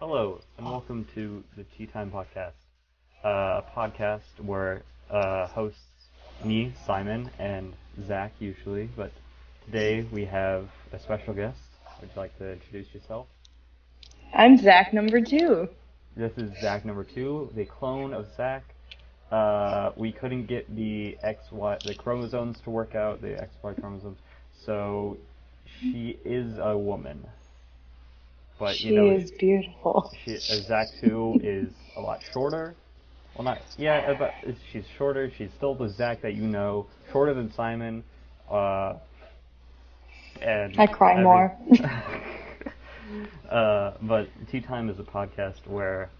Hello, and welcome to the Tea Time Podcast, a podcast where hosts me, Simon, and Zach usually, but today we have a special guest. Would you like to introduce yourself? I'm Zach number 2. This is Zach number 2, the clone of Zach. We couldn't get the the chromosomes to work out, the XY chromosomes, so she is a woman. But she is beautiful. Zach 2 is a lot shorter. Well, but she's shorter. She's still the Zach that you know, shorter than Simon. And I cry more. But Tea Time is a podcast where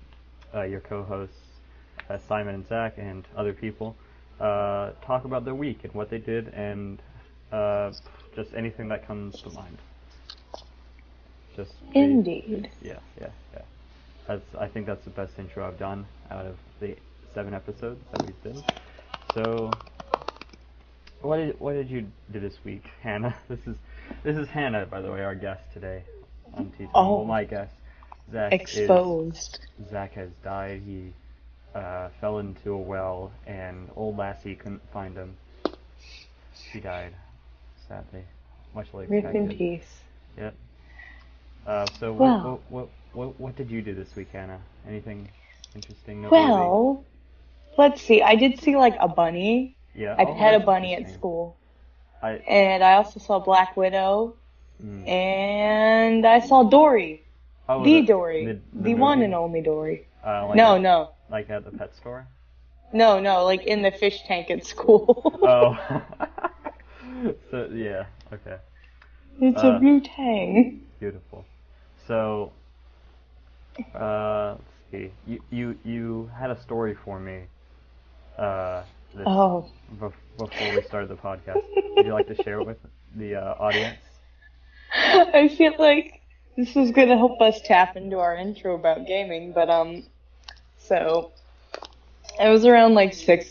your co-hosts, Simon and Zach, and other people, talk about their week and what they did, and just anything that comes to mind. Indeed. Yeah. I think that's the best intro I've done out of the 7 episodes that we've done. So, what did you do this week, Hannah? This is Hannah, by the way, our guest today on Tea Time. Oh, well, my guest. Zach has died. He fell into a well, and old Lassie couldn't find him. She died, sadly, much like rip in peace. Yep. So what did you do this week, Hannah? Anything interesting? Well, let's see. I did see like a bunny. Yeah. I had a bunny at school. And I also saw Black Widow. And I saw Dory. Dory. The one and only Dory. No. Like at the pet store? No, like in the fish tank at school. Oh. So, yeah, okay. It's a blue tang. Beautiful. So, let's see. You had a story for me. Before we started the podcast. Would you like to share it with the audience? I feel like this is gonna help us tap into our intro about gaming, but so it was around like 6.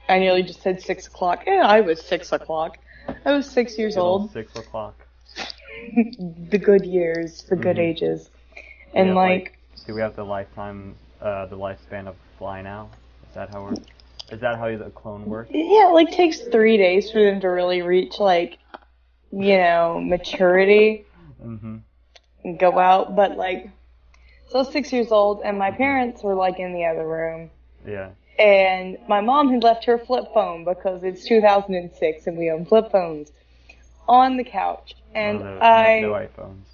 I nearly just said 6 o'clock. Yeah, I was 6 o'clock. I was 6 years old. 6 o'clock. The good years, the good ages. And do we have the lifespan of Fly now? Is that how the clone works? Yeah, it takes 3 days for them to really reach maturity. Mm-hmm. And go out, but so I was 6 years old, and my parents were in the other room. Yeah. And my mom had left her flip phone because it's 2006 and we own flip phones on the couch. And no iPhones.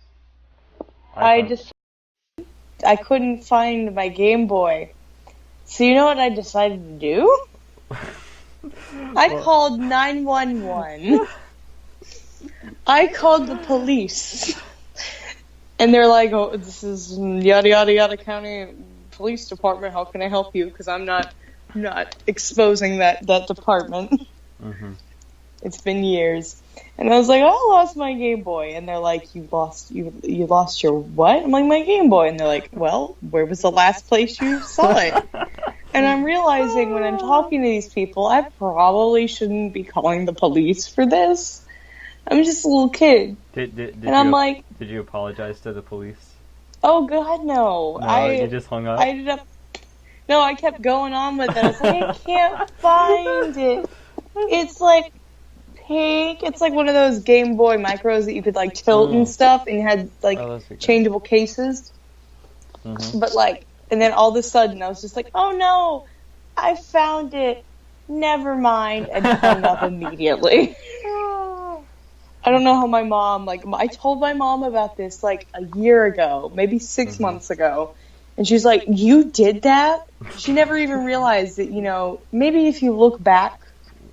I couldn't find my Game Boy. So you know what I decided to do? I called 911. I called the police. And they're like, oh, this is yada yada yada county police department. How can I help you? Because I'm not exposing that department. Mm-hmm. It's been years. And I was like, oh, I lost my Game Boy. And they're like, you lost your what? I'm like, my Game Boy. And they're like, well, where was the last place you saw it? And I'm realizing when I'm talking to these people, I probably shouldn't be calling the police for this. I'm just a little kid. Did you apologize to the police? Oh, God, no. You just hung up? I kept going on with it. I was like, I can't find it. It's pink. It's one of those Game Boy Micros that you could tilt and stuff, and you had changeable cases. Mm-hmm. But and then all of a sudden I was just like, oh no, I found it. Never mind, and hung up immediately. I don't know how my mom, I told my mom about this a year ago, maybe 6 months ago. And she's like, you did that? She never even realized that, maybe if you look back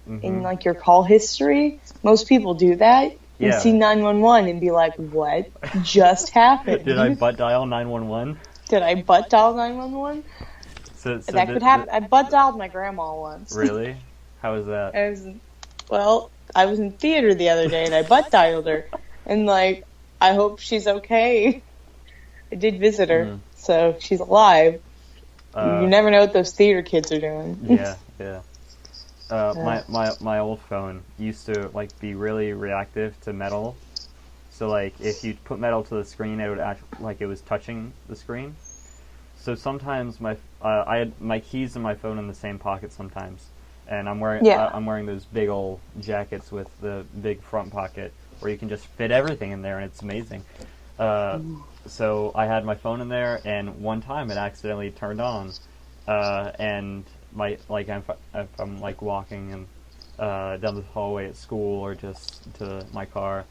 in your call history, most people do that. Yeah. And see 911 and be like, what just happened? Did I butt dial 911? Did I butt dial 911? So that could happen. I butt dialed my grandma once. Really? How was that? I was in theater the other day and I butt dialed her. And I hope she's okay. I did visit her, so she's alive. You never know what those theater kids are doing. Yeah. My old phone used to be really reactive to metal. So if you put metal to the screen, it would act like it was touching the screen. So sometimes I had my keys and my phone in the same pocket sometimes, and I'm wearing those big old jackets with the big front pocket where you can just fit everything in there, and it's amazing. So I had my phone in there, and one time it accidentally turned on, and if I'm like walking and down the hallway at school or just to my car,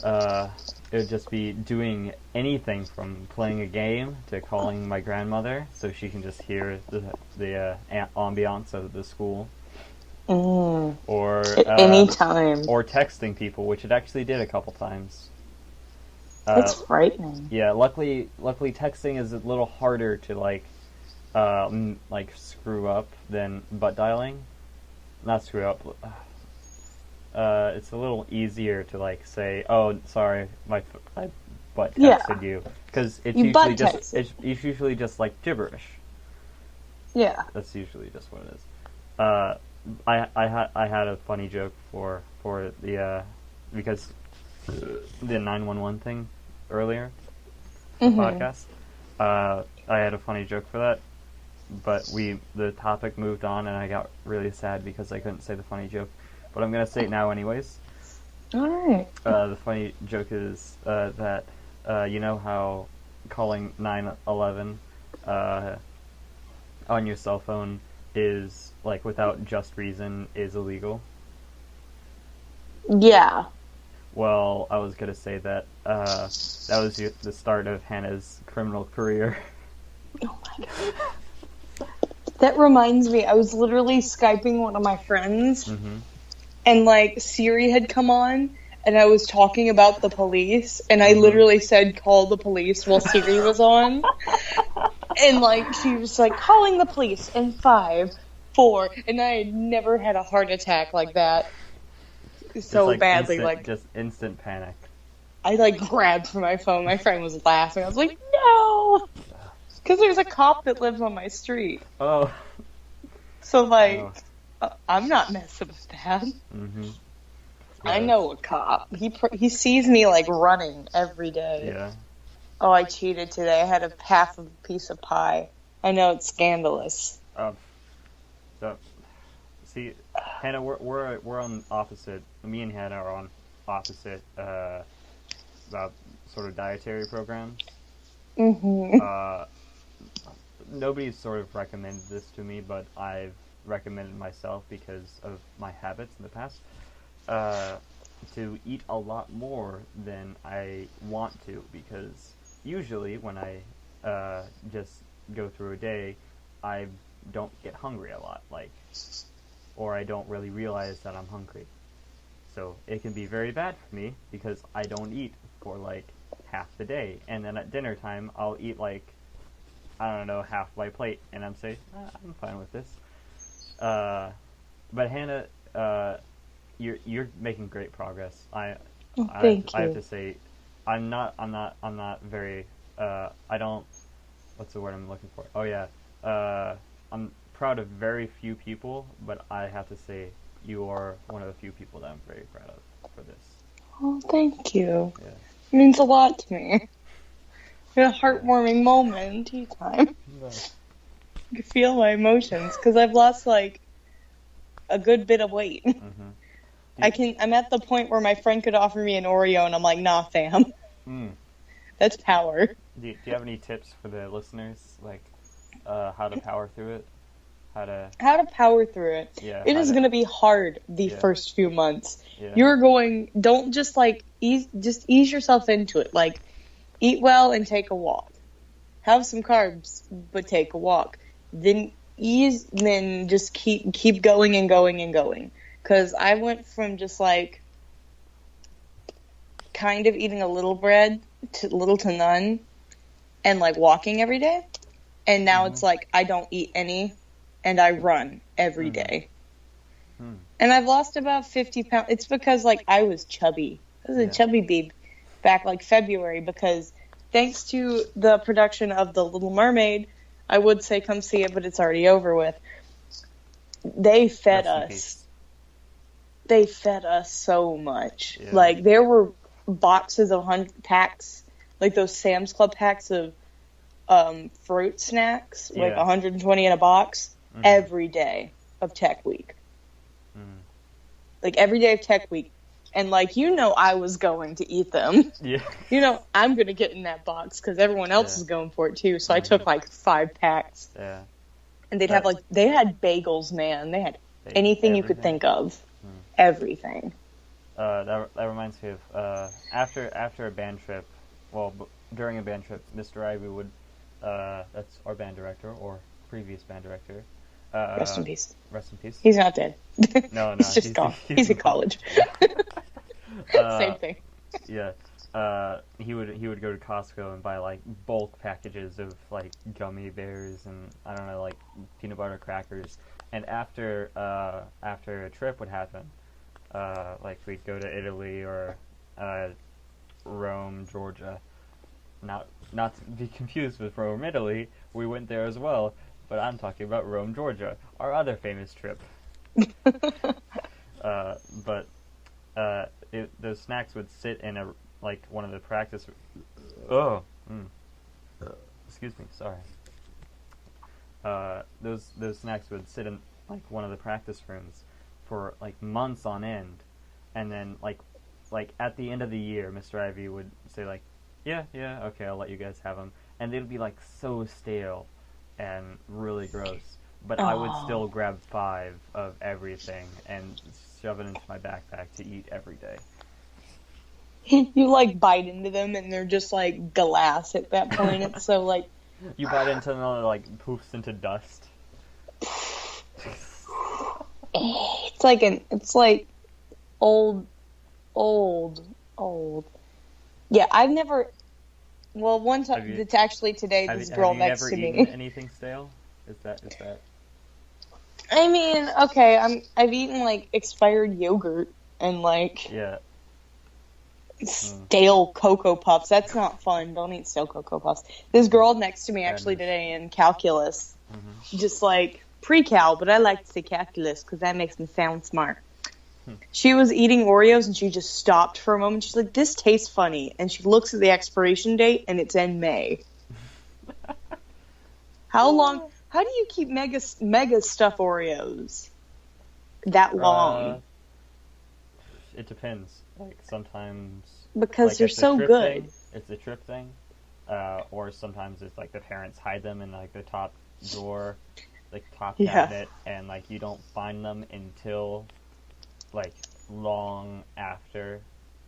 it would just be doing anything from playing a game to calling my grandmother so she can just hear the ambiance of the school. Or anytime. Or texting people, which it actually did a couple times. It's frightening. Yeah, luckily texting is a little harder to like screw up than butt dialing. Not screw up. It's a little easier to like say, "Oh, sorry, I butt texted you," because it's usually just like gibberish. Yeah, that's usually just what it is. I had a funny joke for the because the 911 thing earlier, the podcast. I had a funny joke for that, but the topic moved on, and I got really sad because I couldn't say the funny joke. But I'm gonna say it now anyways. All right. The funny joke is that you know how calling 911 on your cell phone is like without just reason is illegal. Yeah. Well, I was gonna say that that was the start of Hannah's criminal career. Oh my god. That reminds me, I was literally Skyping one of my friends, and like Siri had come on, and I was talking about the police, and I literally said, "Call the police," while Siri was on. And like she was like, "Calling the police in 5, 4," and I had never had a heart attack like that so like badly. Just instant panic. I like grabbed for my phone. My friend was laughing. I was like, "No," because there's a cop that lives on my street. Oh. So like, I'm not messing with that. Yeah. I know a cop. He sees me like running every day. Yeah. Oh, I cheated today. I had half of a piece of pie. I know it's scandalous. So, see, Hannah, we're on opposite. Me and Hannah are on opposite sort of dietary programs. Nobody's sort of recommended this to me, but I've recommended myself because of my habits in the past. To eat a lot more than I want to, because usually when I just go through a day, I don't get hungry a lot, or I don't really realize that I'm hungry. So it can be very bad for me because I don't eat for like half the day, and then at dinner time I'll eat like, I don't know, half my plate, and I'm saying, I'm fine with this. But Hannah, you're making great progress. Thank you. I have to say, I'm not very. I don't. What's the word I'm looking for? Oh yeah. I'm proud of very few people, but I have to say you are one of the few people that I'm very proud of for this. Oh, thank you. Yeah. It means a lot to me. A heartwarming moment, tea time. Yeah. I can feel my emotions because I've lost like a good bit of weight. I'm at the point where my friend could offer me an Oreo, and I'm like, nah, fam. That's power. Do you have any tips for the listeners, like how to power through it? How to power through it. Yeah. It is going to be hard the first few months. Yeah. Don't just like ease yourself into it. Like, eat well and take a walk. Have some carbs, but take a walk. Then just keep going and going and going. Because I went from just like kind of eating a little bread to little to none, and like walking every day. And now it's like I don't eat any, and I run every day. And I've lost about 50 pounds. It's because like I was chubby. I was a chubby babe back like February, because thanks to the production of The Little Mermaid, I would say come see it, but it's already over with. They fed us. They fed us so much. Yeah. Like, there were boxes of 100 packs, like those Sam's Club packs of fruit snacks, like Yeah. 120 in a box, Mhm. every day of Tech Week. Mhm. Like every day of Tech Week. And like, I was going to eat them. Yeah. I'm going to get in that box because everyone else Yeah. is going for it too. So I Mhm. took like 5 packs. Yeah. And they'd have they had bagels, man. They had anything you could Everything. think of. Hmm. Everything. That reminds me of after a band trip, during a band trip, Mr. Ivy would, that's our band director or previous band director. Rest in peace. Rest in peace. He's not dead. No, he's just gone. He's in college. Same thing. Yeah. He would go to Costco and buy like bulk packages of like gummy bears and I don't know, like peanut butter crackers. And after a trip would happen, like we'd go to Italy or Rome, Georgia. Not to be confused with Rome, Italy. We went there as well, but I'm talking about Rome, Georgia, our other famous trip. But those snacks would sit in one of the practice. Excuse me, sorry. Those snacks would sit in like one of the practice rooms for like months on end, and then like at the end of the year, Mr. Ivy would say like, yeah, okay, I'll let you guys have them, and they'd be like so stale and really gross. But I would still grab 5 of everything and shove it into my backpack to eat every day. You like bite into them and they're just like glass at that point. It's so like you bite into them and it like poofs into dust. It's like old. Yeah, I've never. Well, one time it's actually today. This girl next to me. Have you ever eaten anything stale? Is that? I mean, okay, I've eaten like expired yogurt and like stale Cocoa Puffs. That's not fun. Don't eat stale Cocoa Puffs. This girl next to me actually today in calculus, just like pre-cal, but I like to say calculus because that makes me sound smart. She was eating Oreos and she just stopped for a moment. She's like, "This tastes funny," and she looks at the expiration date and it's in May. How long? How do you keep mega stuff Oreos that long? It depends. Like sometimes because they're so good. It's a trip thing, or sometimes it's like the parents hide them in like the top drawer, like top cabinet, and like you don't find them until like long after.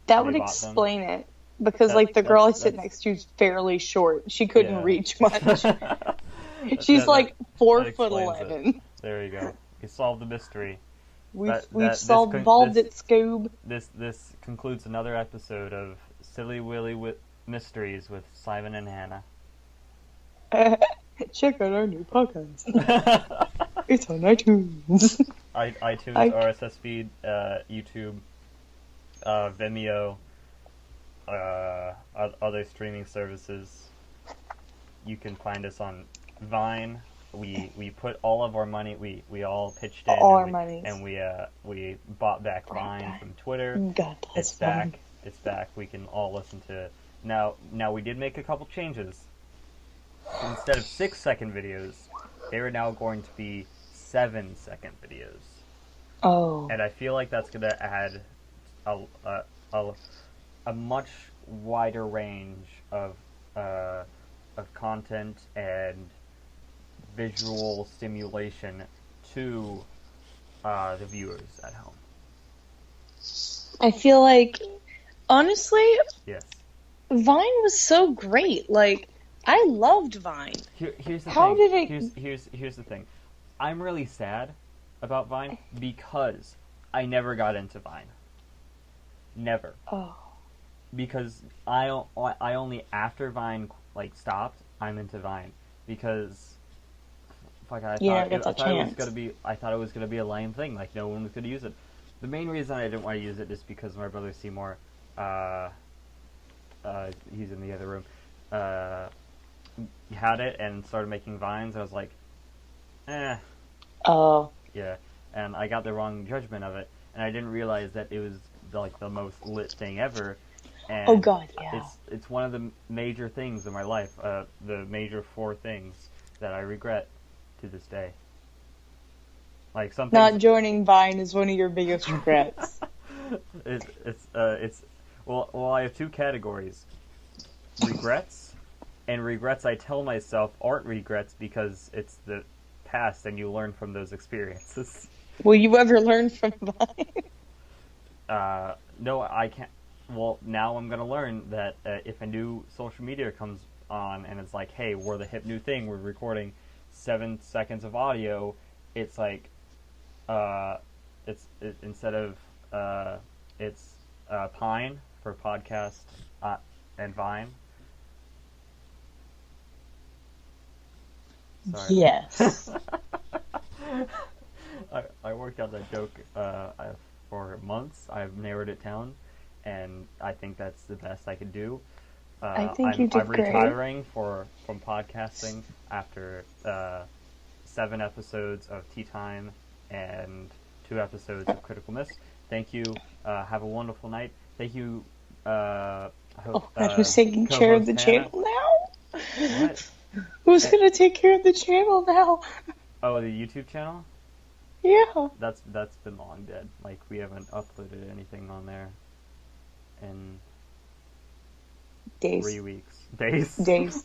That would explain it because like the girl I sit next to is fairly short. She couldn't reach much. She's like 4'11". There you go. You solved the mystery. We've solved it, Scoob. This concludes another episode of Silly Willy Mysteries with Simon and Hannah. Check out our new podcast. It's on iTunes. iTunes, RSS feed, YouTube, Vimeo, other streaming services. You can find us on Vine. We put all of our money. We all pitched in. All our money. And we bought back Vine from Twitter. God bless It's back. It's back. We can all listen to. Now we did make a couple changes. Instead of 6-second videos, they are now going to be 7-second videos. Oh. And I feel like that's going to add a much wider range of content and visual stimulation to the viewers at home. I feel like, honestly, yes, Vine was so great. Like, I loved Vine. Here's the How thing. did it? Here's the thing. I'm really sad about Vine because I never got into Vine. Never. Oh. Because I only after Vine like stopped, I'm into Vine because I thought it was gonna be a lame thing. Like no one was gonna use it. The main reason I didn't want to use it is because my brother Seymour, he's in the other room, had it and started making vines. I was like, Oh. Yeah, and I got the wrong judgment of it, and I didn't realize that it was like the most lit thing ever. And Oh God, yeah. it's one of the major things in my life, the major 4 things that I regret to this day. Like some Not things, joining Vine is one of your biggest regrets. it's well, I have 2 categories: regrets, and regrets I tell myself aren't regrets because it's the past and you learn from those experiences. Will you ever learn from Vine? No, I can't. Well, now I'm gonna learn that if a new social media comes on and it's like, hey, we're the hip new thing, we're recording 7 seconds of audio. It's like, instead of it's Pine for podcast and Vine. Sorry. Yes. I worked out that joke for months. I've narrowed it down, and I think that's the best I could do. I think you did I'm great. retiring from podcasting after 7 episodes of Tea Time and 2 episodes of Critical Miss. Thank you. Have a wonderful night. Thank you. Who's taking care of the Hannah. channel now? What? Who's gonna take care of the channel now? Oh, the YouTube channel? Yeah. That's been long dead. Like, we haven't uploaded anything on there in Days. 3 weeks. Days? Days.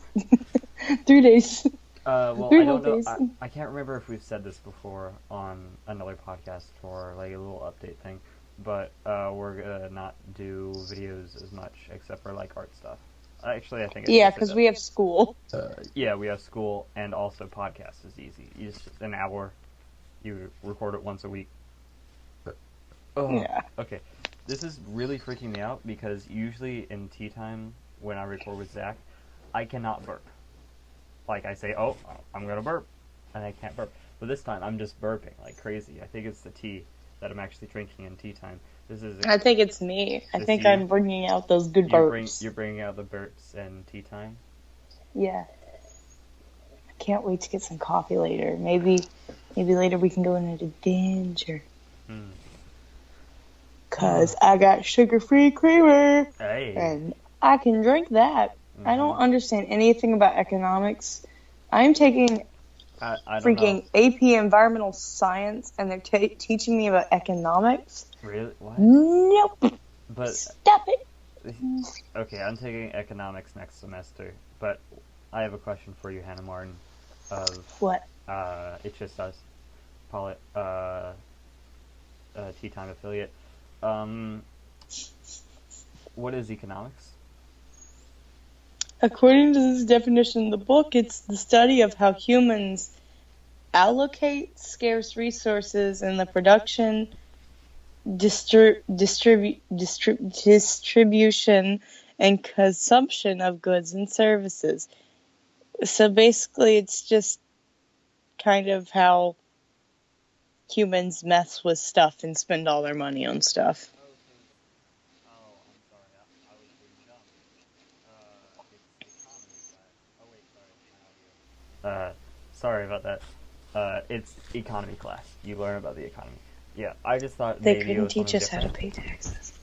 3 days. Well, 3 I whole don't know. days. I can't remember if we've said this before on another podcast or like a little update thing, but we're gonna not do videos as much except for like art stuff. Actually, I think Yeah, because we have school. yeah, we have school, and also podcast is easy. You just an hour. You record it once a week. Oh, Yeah. okay. This is really freaking me out because usually in tea time when I record with Zach, I cannot burp. Like I say, oh, I'm gonna burp, and I can't burp. But this time I'm just burping like crazy. I think it's the tea that I'm actually drinking in tea time. This is. I think it's me. I It's think you. I'm bringing out those good burps. You're bringing out the burps and tea time. Yeah. I can't wait to get some coffee later. Maybe later we can go on an adventure. Cause I got sugar-free creamer, Hey. and I can drink that. I don't understand anything about economics. I'm taking I don't freaking know. AP Environmental Science, and they're teaching me about economics. Really? What? Nope. But Stop it. okay, I'm taking economics next semester. But I have a question for you, Hannah Martin. Of What? It's Just Us, Tea Time affiliate. What is economics? According to this definition in the book, it's the study of how humans allocate scarce resources in the production, distribution, and consumption of goods and services. So basically, it's just kind of how humans mess with stuff and spend all their money on stuff. Oh, I'm sorry. I was being dumb. It's economy class. Oh wait, sorry, my audio. Sorry about that. It's economy class. You learn about the economy. Yeah, I just thought They maybe it couldn't was teach something us how to different. pay taxes.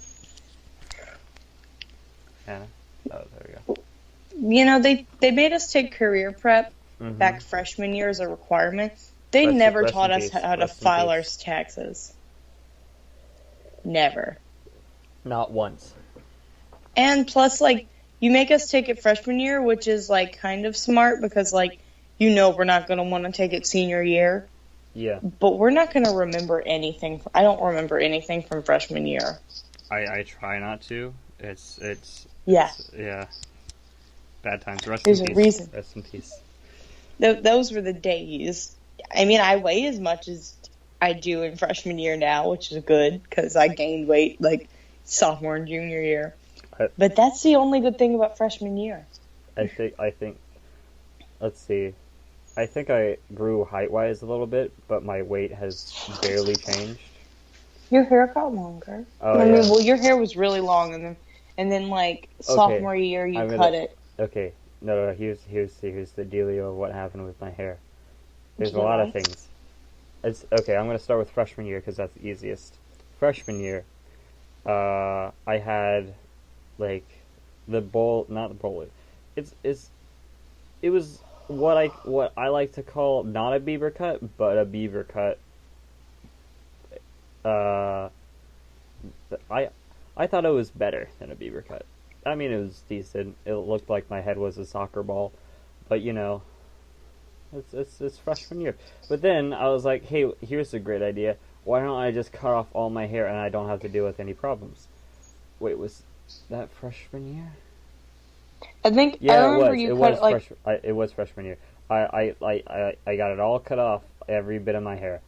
Hannah? Oh, there we go. You know, they made us take career prep Mhm. back freshman year as a requirement. They Rest- never rest taught in us peace. how to Rest in file our peace. taxes. Never. Not once. And plus, like, you make us take it freshman year, which is, like, kind of smart because, like, you know we're not going to want to take it senior year. Yeah. But we're not going to remember anything. I don't remember anything from freshman year. I try not to. It's Yeah. yeah. Bad times. Rest There's in a peace. reason. Rest in peace. Those were the days. I mean, I weigh as much as I do in freshman year now, which is good because I gained weight like sophomore and junior year. But that's the only good thing about freshman year. I think let's see. I think I grew height-wise a little bit, but my weight has barely changed. Your hair got longer. Oh, I mean, yeah. well, your hair was really long, and then like sophomore year you cut it. Okay. No, here's the dealio of what happened with my hair. There's a Yeah. lot of things. It's okay. I'm gonna start with freshman year because that's the easiest. Freshman year, I had like the bowl, not the bowl. It was what I like to call not a beaver cut, but a beaver cut. Uh, I thought it was better than a beaver cut. I mean, it was decent. It looked like my head was a soccer ball, but you know, it's freshman year. But then I was like, hey, here's a great idea. Why don't I just cut off all my hair and I don't have to deal with any problems? Wait, was that freshman year? I think Yeah, I it remember was. you It cut was it like it was freshman year. I got it all cut off, every bit of my hair,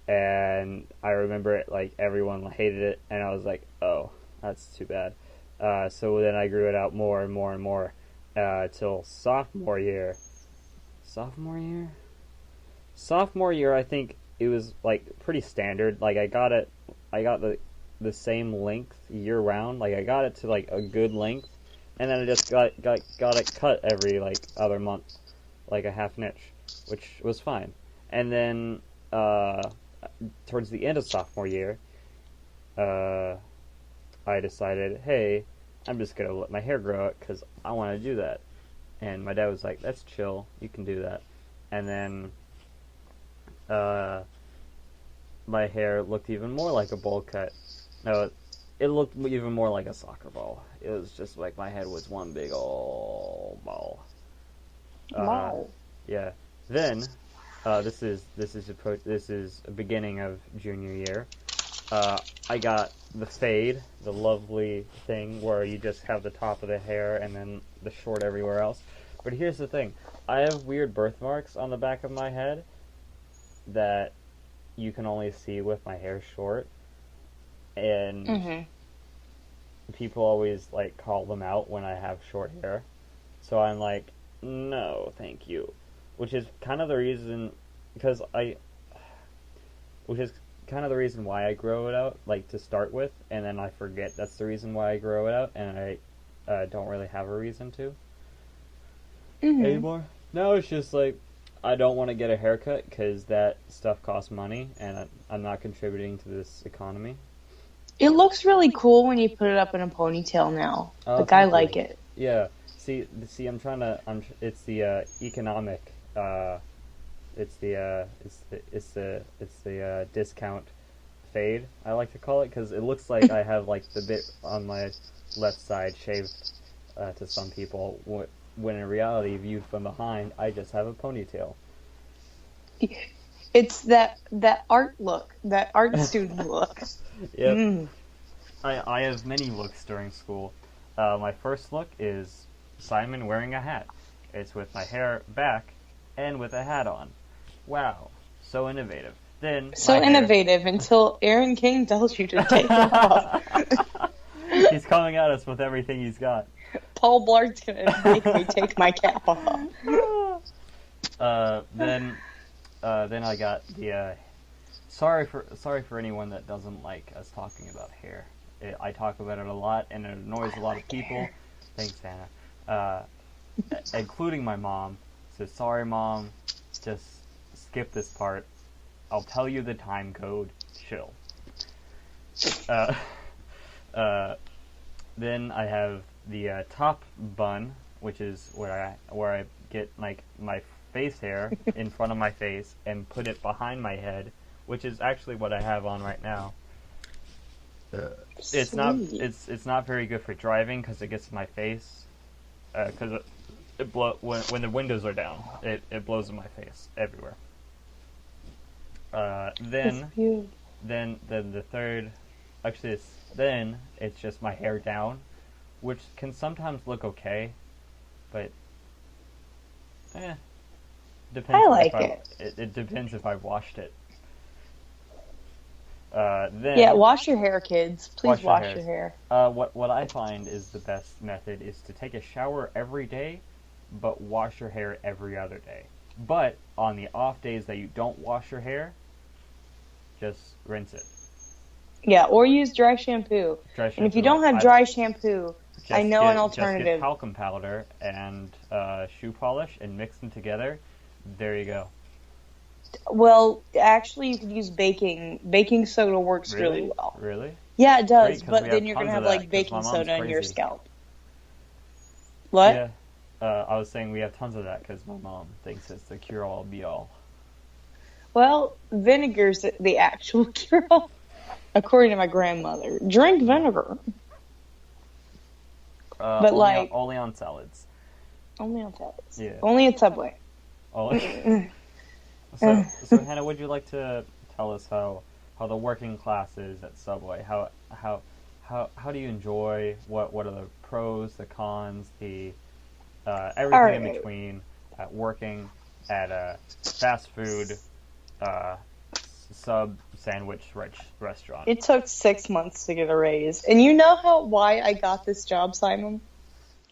and I remember it like everyone hated it, and I was like, oh, that's too bad. So then I grew it out more and more and more till sophomore year. Sophomore year, I think it was like pretty standard. Like I got the same length year round. Like I got it to like a good length, and then I just got it cut every like other month, like a half an inch, which was fine. And then towards the end of sophomore year, I decided, hey, I'm just gonna let my hair grow out because I want to do that. And my dad was like, that's chill, you can do that. And then my hair looked even more like a bowl cut. No, it looked even more like a soccer ball. It was just like my head was one big old ball. wow. Yeah. Then this is a beginning of junior year. I got the fade, the lovely thing where you just have the top of the hair and then the short everywhere else. But here's the thing. I have weird birthmarks on the back of my head that you can only see with my hair short. And people always like call them out when I have short hair. So I'm like, no, thank you. Which is kind of the reason why I grow it out, like to start with, and then I forget that's the reason why I grow it out, and I don't really have a reason to anymore. Now it's just like I don't want to get a haircut because that stuff costs money, and I'm not contributing to this economy. It looks really cool when you put it up in a ponytail now. Oh, Like I thank you. like it. Yeah. See, it's the economic. It's the discount fade, I like to call it, because it looks like I have like the bit on my left side shaved to some people, when in reality, viewed from behind, I just have a ponytail. It's that art look, that art student look. Yep. I have many looks during school. My first look is Simon wearing a hat. It's with my hair back and with a hat on. Wow, so innovative. Then So innovative until Aaron King tells you to take it off. He's coming at us with everything he's got. Paul Blart's gonna make me take my cap off. Then I got the sorry for anyone that doesn't like us talking about hair. I talk about it a lot, and it annoys a lot of people. Thanks, Hannah. Including my mom. So sorry, Mom. Just skip this part. I'll tell you the time code. Chill. Then I have the top bun, which is where I get like my face hair in front of my face and put it behind my head, which is actually what I have on right now. It's not very good for driving because it gets in my face. Because when the windows are down, it blows in my face everywhere. Then the third, actually then it's just my hair down, which can sometimes look okay, but depends. I like it. It depends if I've washed it. Wash your hair, kids. Please wash your hair. What I find is the best method is to take a shower every day, but wash your hair every other day. But on the off days that you don't wash your hair, just rinse it. Yeah, or use dry shampoo. And if you don't have dry shampoo, I know an alternative. Just get talcum powder and shoe polish and mix them together. There you go. Well, actually, you could use baking. Baking soda works really well. Really? Yeah, it does, Great, 'cause but we then have you're gonna tons of have that, like 'cause my baking mom's soda in your crazy. scalp. What? Yeah. I was saying we have tons of that because my mom thinks it's the cure-all, be-all. Well, vinegar's the actual cure-all, according to my grandmother. Drink vinegar. But like Only on salads. only on salads. Yeah. Only at Subway. Only. So Hannah, would you like to tell us how the working class is at Subway? How do you enjoy? What are the pros, the cons, the everything in between at working at a fast food sub sandwich restaurant? It took 6 months to get a raise. And you know why I got this job, Simon?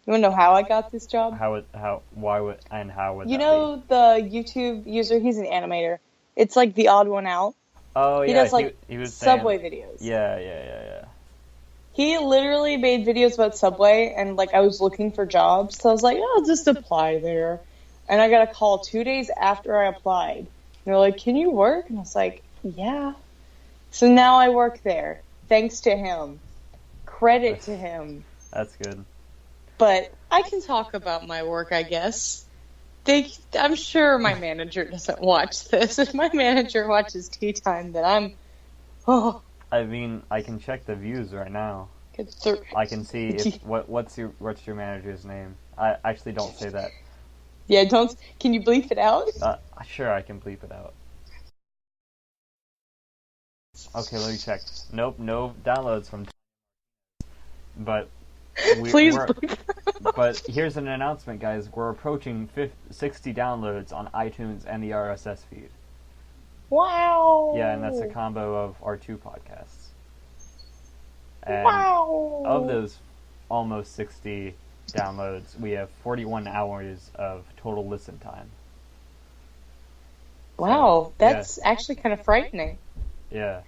You want to know how I got this job? How would You that know the YouTube user, he's an animator. It's like the odd one out. be? Oh yeah, He does like he was Subway saying, videos. Yeah. He literally made videos about Subway, and like I was looking for jobs, so I was like, oh, I'll just apply there. And I got a call 2 days after I applied. And they're like, can you work? And I was like, yeah. So now I work there, thanks to him. Credit to him. That's good. But I can talk about my work, I guess. I'm sure my manager doesn't watch this. If my manager watches Tea Time, then oh. I mean, I can check the views right now. I can see what's your manager's name. I actually don't say that. Yeah, don't. Can you bleep it out? Sure, I can bleep it out. Okay, let me check. Nope, no downloads from. But please. But here's an announcement, guys. We're approaching 60 downloads on iTunes and the RSS feed. Wow. Yeah, and that's a combo of our 2 podcasts. And wow. Of those almost 60 downloads, we have 41 hours of total listen time. Wow, that's actually kind of frightening. Yeah,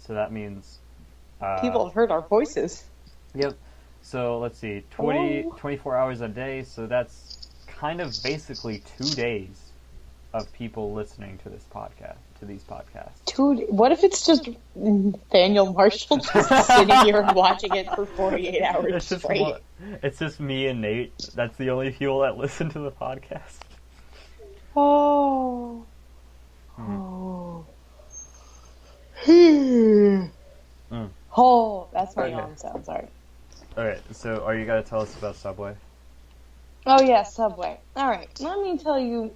so that means... people have heard our voices. Yep. So let's see, 24 hours a day, so that's kind of basically 2 days of people listening to these podcasts. Dude, what if it's just Nathaniel Marshall just sitting here and watching it for 48 hours straight? It's just me and Nate. That's the only people that listen to the podcast. Oh. Oh, that's my yawn sound, sorry. Alright, so are you going to tell us about Subway? Oh yeah, Subway. Alright, let me tell you,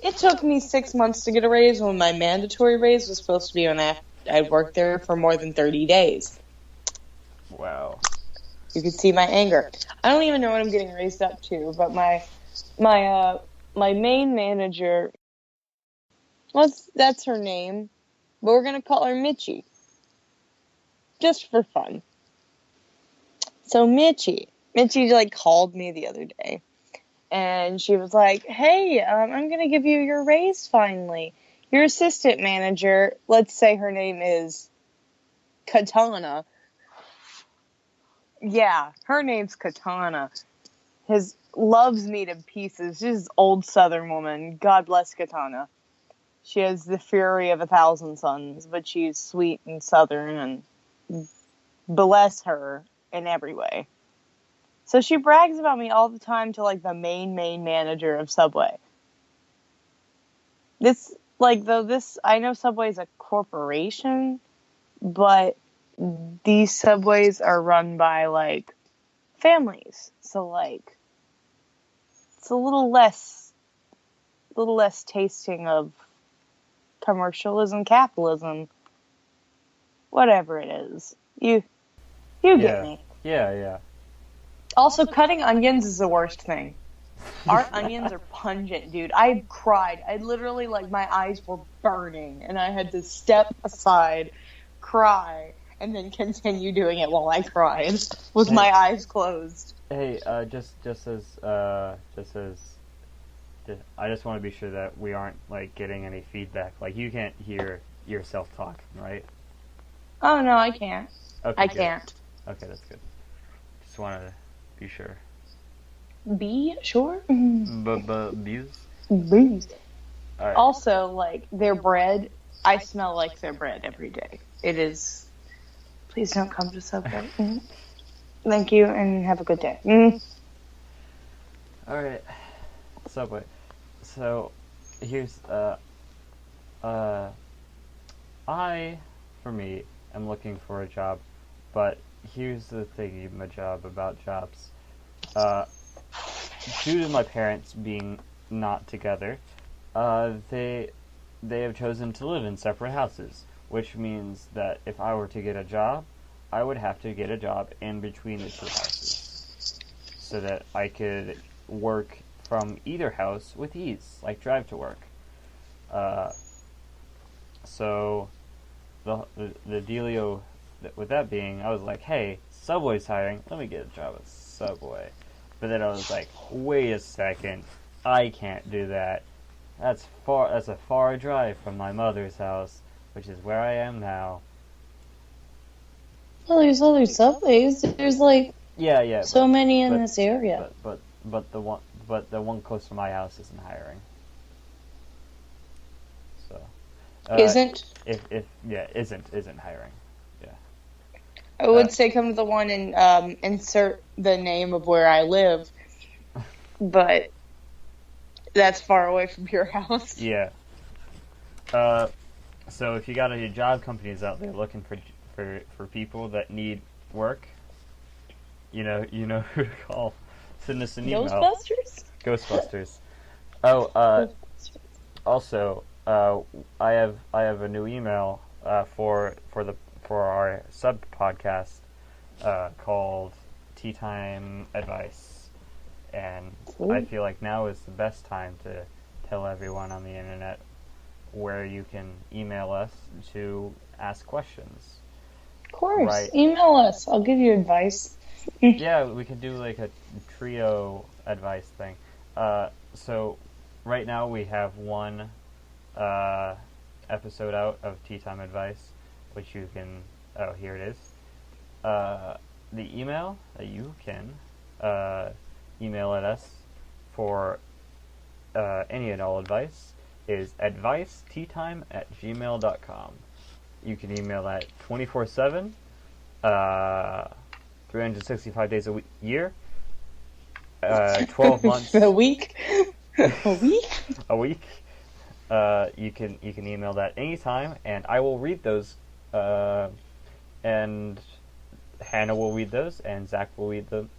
it took me 6 months to get a raise when my mandatory raise was supposed to be when I'd worked there for more than 30 days. Wow. You can see my anger. I don't even know what I'm getting raised up to, but my main manager, that's her name, but we're going to call her Mitchie. Just for fun. So Mitchie like called me the other day, and she was like, hey, I'm going to give you your raise finally. Your assistant manager, let's say her name is Katana. Yeah, her name's Katana. Loves me to pieces. She's an old Southern woman. God bless Katana. She has the fury of 1,000 suns, but she's sweet and Southern, and bless her in every way. So she brags about me all the time to like the main manager of Subway. I know Subway's a corporation, but these Subways are run by like families. So like it's a little less tasting of commercialism, capitalism, whatever it is. You get me. Yeah. Also, cutting onions is the worst thing. Our onions are pungent, dude. I cried. I literally, my eyes were burning, and I had to step aside, cry, and then continue doing it while I cried with my eyes closed. Hey, I just want to be sure that we aren't, getting any feedback. You can't hear yourself talk, right? Oh, no, I can't. Okay, I can't. Okay, that's good. Just want to be sure. Be sure? Bees? Bees. Right. Also, their bread, I smell like their bread every day. It is Please don't come to Subway. Thank you, and have a good day. Alright. Subway. So, here's, I, for me, am looking for a job, but here's the thing about jobs. Due to my parents being not together, they have chosen to live in separate houses, which means that if I were to get a job, I would have to get a job in between the two houses, so that I could work from either house with ease, like drive to work. So the dealio with that being, I was like, hey, Subway's hiring, let me get a job at Subway. But then I was like, wait a second, I can't do that. That's a far drive from my mother's house, which is where I am now. Well, there's other Subways. There's so many in this area. But the one close to my house isn't hiring. So Isn't? Isn't hiring. Yeah. I would say come to the one and insert the name of where I live, but that's far away from your house. Yeah. So if you got any job companies out there looking for people that need work, you know who to call. Send us an email. Ghostbusters. Oh, also, I have a new email for our sub podcast called Tea Time Advice, and I feel like now is the best time to tell everyone on the internet where you can email us to ask questions. Of course, right. Email us. I'll give you advice. Yeah, we could do like a trio advice thing. So right now we have one episode out of Tea Time Advice, which you can. Oh, here it is. The email that you can email at us for any and all advice is adviceteatime@gmail.com. You can email that 24/7, 365 days a year, 12 months a week. A week. A week. You can email that anytime, and I will read those. And Hannah will read those, and Zach will read them,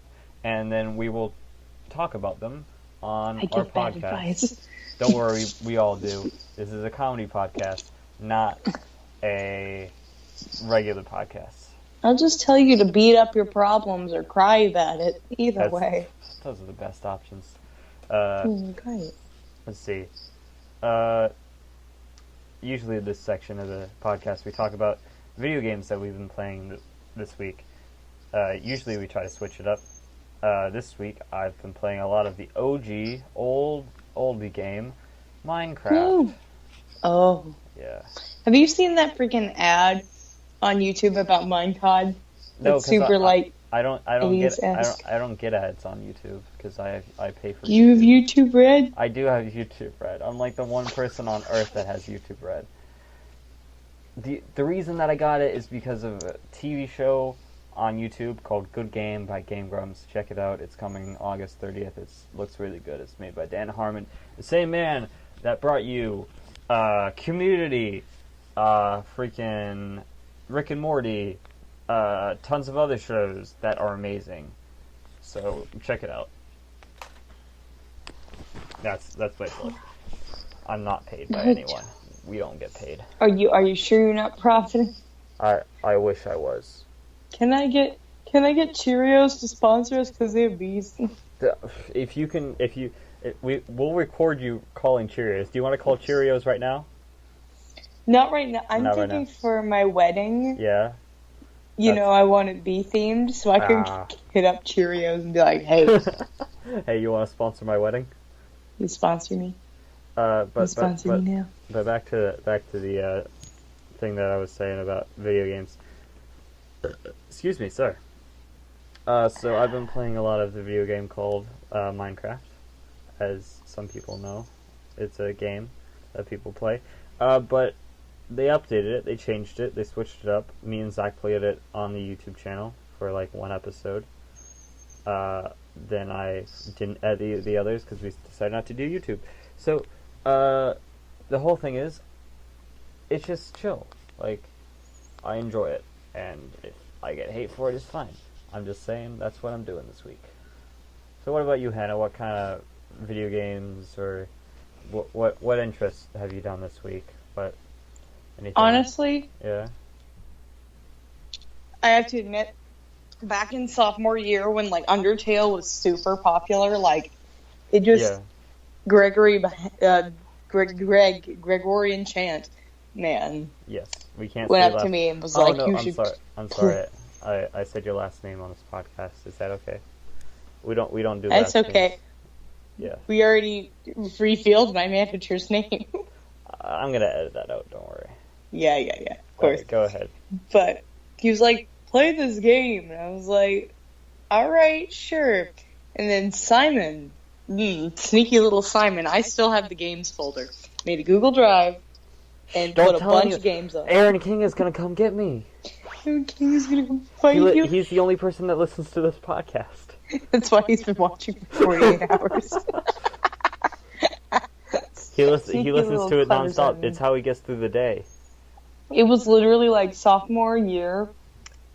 and then we will talk about them on our podcast. Don't worry, we all do. This is a comedy podcast, not a regular podcast. I'll just tell you to beat up your problems or cry about it. Either way. Those are the best options. Great. Let's see. Usually this section of the podcast we talk about video games that we've been playing this week. Usually we try to switch it up. This week I've been playing a lot of the OG, oldie game, Minecraft. Ooh. Oh. Yeah. Have you seen that freaking ad on YouTube about Minecraft? No, it's super I don't get ads on YouTube because I pay for. Do you have YouTube Red? I do have YouTube Red. I'm like the one person on Earth that has YouTube Red. The reason that I got it is because of a TV show on YouTube called Good Game by Game Grumps. Check it out. It's coming August 30th. It looks really good. It's made by Dan Harmon, the same man that brought you Community, freaking Rick and Morty, tons of other shows that are amazing. So check it out. That's my plug. I'm not paid by anyone. We don't get paid. Are you sure you're not profiting? I wish I was. Can I get Cheerios to sponsor us because they have bees? We'll record you calling Cheerios. Do you want to call Cheerios right now? Not right now. I'm thinking for my wedding. Yeah. I want it bee themed, so I can hit up Cheerios and be like, "Hey, hey, you want to sponsor my wedding? You sponsor me. Sponsor me now." But back to the thing that I was saying about video games. Excuse me, sir. So I've been playing a lot of the video game called Minecraft, as some people know. It's a game that people play. But they updated it, they changed it, they switched it up. Me and Zach played it on the YouTube channel for like one episode. Then I didn't add the others because we decided not to do YouTube. So, the whole thing is, it's just chill. Like, I enjoy it, and if I get hate for it, it's fine. I'm just saying that's what I'm doing this week. So what about you, Hannah? What kind of video games or what interests have you done this week? Anything? Honestly, Yeah. I have to admit, back in sophomore year when like Undertale was super popular, like it just Gregorian chant, man. Yes, we can't. Went say up last... to me and was oh, like, no, "You I'm should." sorry. I'm sorry. I said your last name on this podcast. Is that okay? We don't do that. It's okay. Names. Yeah. We already refilled my manager's name. I'm gonna edit that out. Don't worry. Yeah. Of course. Okay, go ahead. But he was like, "Play this game," and I was like, "All right, sure." And then Simon, sneaky little Simon, I still have the games folder. Made a Google Drive and put a bunch of games on. Aaron King is gonna come get me. Aaron King is gonna come fight you. He's the only person that listens to this podcast. That's why he's been watching for 48 hours. He listens to it nonstop. It's how he gets through the day. It was literally like sophomore year.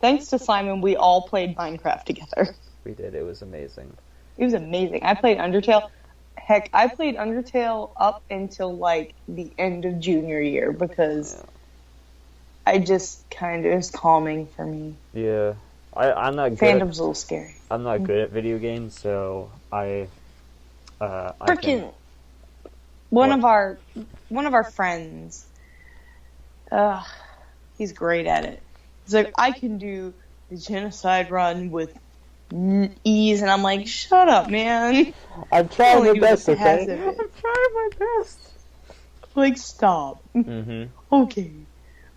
Thanks to Simon, we all played Minecraft together. We did. It was amazing. It was amazing. I played Undertale. Heck, I played Undertale up until like the end of junior year because I just kind of, it was calming for me. Yeah. I'm not good. Fandom's a little scary. I'm not good at video games, so one of our friends, he's great at it. He's like, I can do the genocide run with ease, and I'm like, shut up, man. I'm trying my best, okay? I'm trying my best. Like, stop. Mm-hmm. Okay.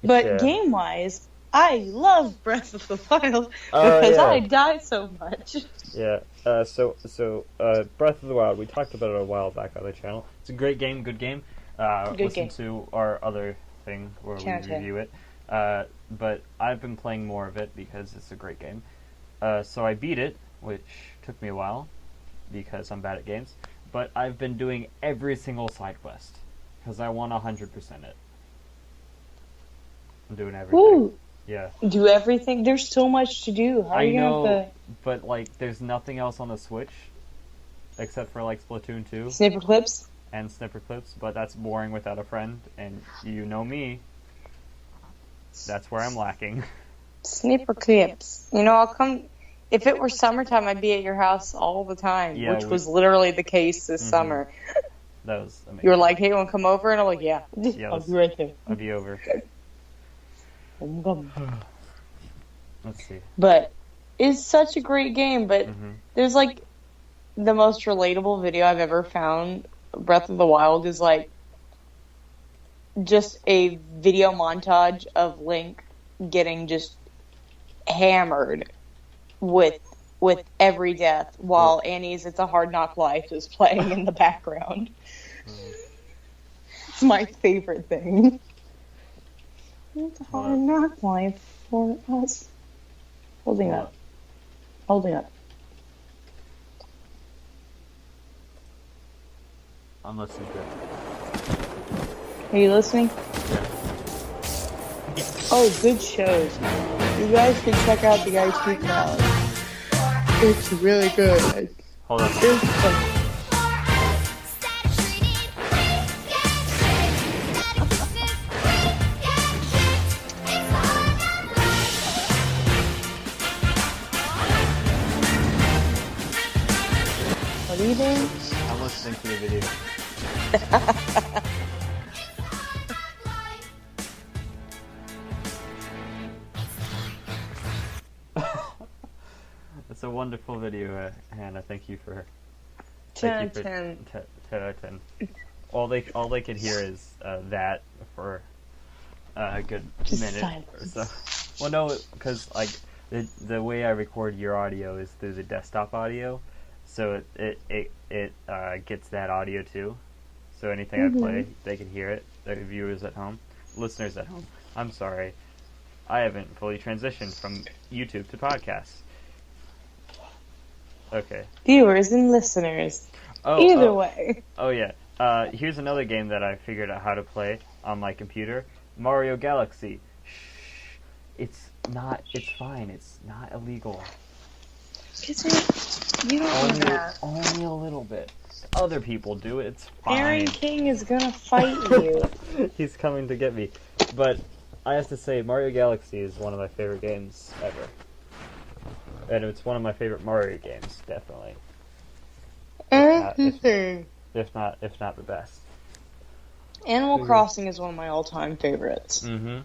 But game-wise, I love Breath of the Wild because I die so much. Yeah. So Breath of the Wild. We talked about it a while back on the channel. It's a great game. Good game. Listen to our other thing where we review it. But I've been playing more of it because it's a great game. So I beat it, which took me a while because I'm bad at games. But I've been doing every single side quest because I want 100% it. I'm doing everything. Woo. Yeah. Do everything? There's so much to do. How are you gonna have to... but like, there's nothing else on the Switch except for like Splatoon 2. Snipper clips? And Snipper clips, but that's boring without a friend, and you know me. That's where I'm lacking. Snipper clips. You know, I'll come... If it were summertime, I'd be at your house all the time, which was literally the case this summer. That was amazing. You were like, hey, want to come over? And I'm like, yeah. I'll be right there. I'll be over. Let's see. But it's such a great game, but there's like the most relatable video I've ever found. Breath of the Wild is like just a video montage of Link getting just hammered with every death while Annie's It's a Hard Knock Life is playing in the background. It's my favorite thing. It's a hard knock life for us. Holding up. I'm listening to it. Are you listening? Yeah. Oh, good shows. You guys can check out the IT Crowd. It's really good. Hold on. It's fun. What are you doing? I'm listening to the video. It's a wonderful video, Hannah. Thank you for 10 out of 10. 10 out of 10. All they could hear is that for a good minute or so. Well, no, because like the way I record your audio is through the desktop audio, so it gets that audio too. So anything I play, they can hear it. The viewers at home. listeners at home, I'm sorry. I haven't fully transitioned from YouTube to podcasts. Okay. Viewers and listeners. Either way. Oh, yeah. Here's another game that I figured out how to play on my computer. Mario Galaxy. Shh. It's fine. It's not illegal. Is it? You don't know that. Only a little bit. Other people do it. It's fine. Aaron King is gonna fight you. He's coming to get me. But I have to say, Mario Galaxy is one of my favorite games ever. And it's one of my favorite Mario games, definitely. If not the best. Animal Crossing is one of my all-time favorites. Mm-hmm.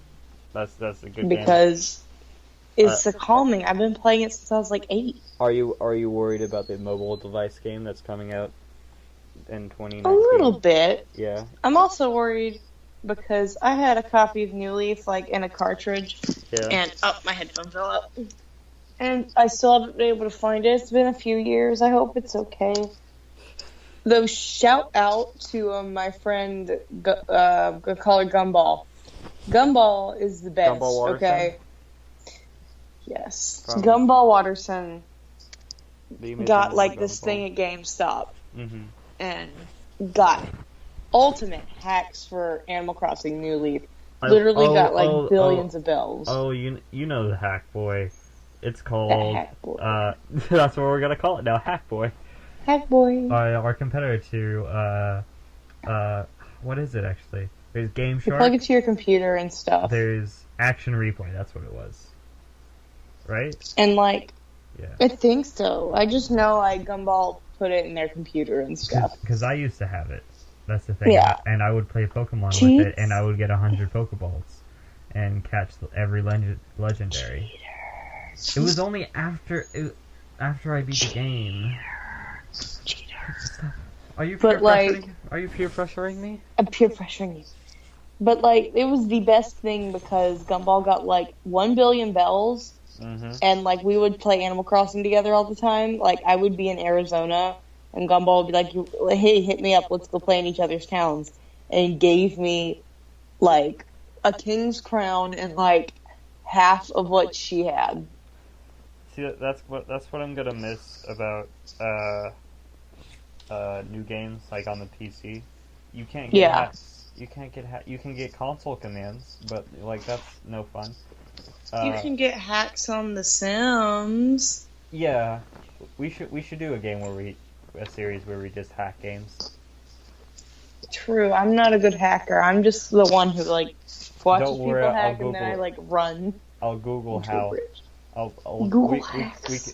That's a good game. Because it's calming. I've been playing it since I was like 8. Are you worried about the mobile device game that's coming out in 2019? A little bit. Yeah. I'm also worried because I had a copy of New Leaf like in a cartridge. Yeah. And my headphone fell out. And I still haven't been able to find it. It's been a few years. I hope it's okay. Though, shout out to my friend, call her Gumball. Gumball is the best, Gumball Watterson? Okay? Yes. Gumball Watterson got, like, this thing at GameStop. Mm-hmm. And got ultimate hacks for Animal Crossing New Leaf. Literally got, like, billions of bells. Oh, you know the Hack Boy. It's called... The Hack Boy. That's what we're gonna call it now, Hack Boy. Hack Boy. Our competitor to, what is it actually? There's Game Shark. You plug it to your computer and stuff. There's Action Replay, that's what it was. Right? And, like, yeah. I think so. I just know, like, Gumball put it in their computer and stuff. Because I used to have it. That's the thing. Yeah. And I would play Pokemon Cheats. with it, and I would get 100 Pokeballs and catch every legendary. Cheaters. It was only after I beat the game. Cheaters. Are you peer pressuring me? I'm peer pressuring you. But, like, it was the best thing because Gumball got, like, 1 billion bells. Mm-hmm. And, like, we would play Animal Crossing together all the time. Like, I would be in Arizona, and Gumball would be like, hey, hit me up, let's go play in each other's towns. And he gave me, like, a king's crown and, like, half of what she had. See, that's what I'm gonna miss about new games, like on the PC. You can't get hacks. You can get console commands, but, like, that's no fun. You can get hacks on The Sims. Yeah, we should do a series where we just hack games. True, I'm not a good hacker. I'm just the one who, like, watches Don't worry, people hack I'll and then I, like, run. I'll Google how.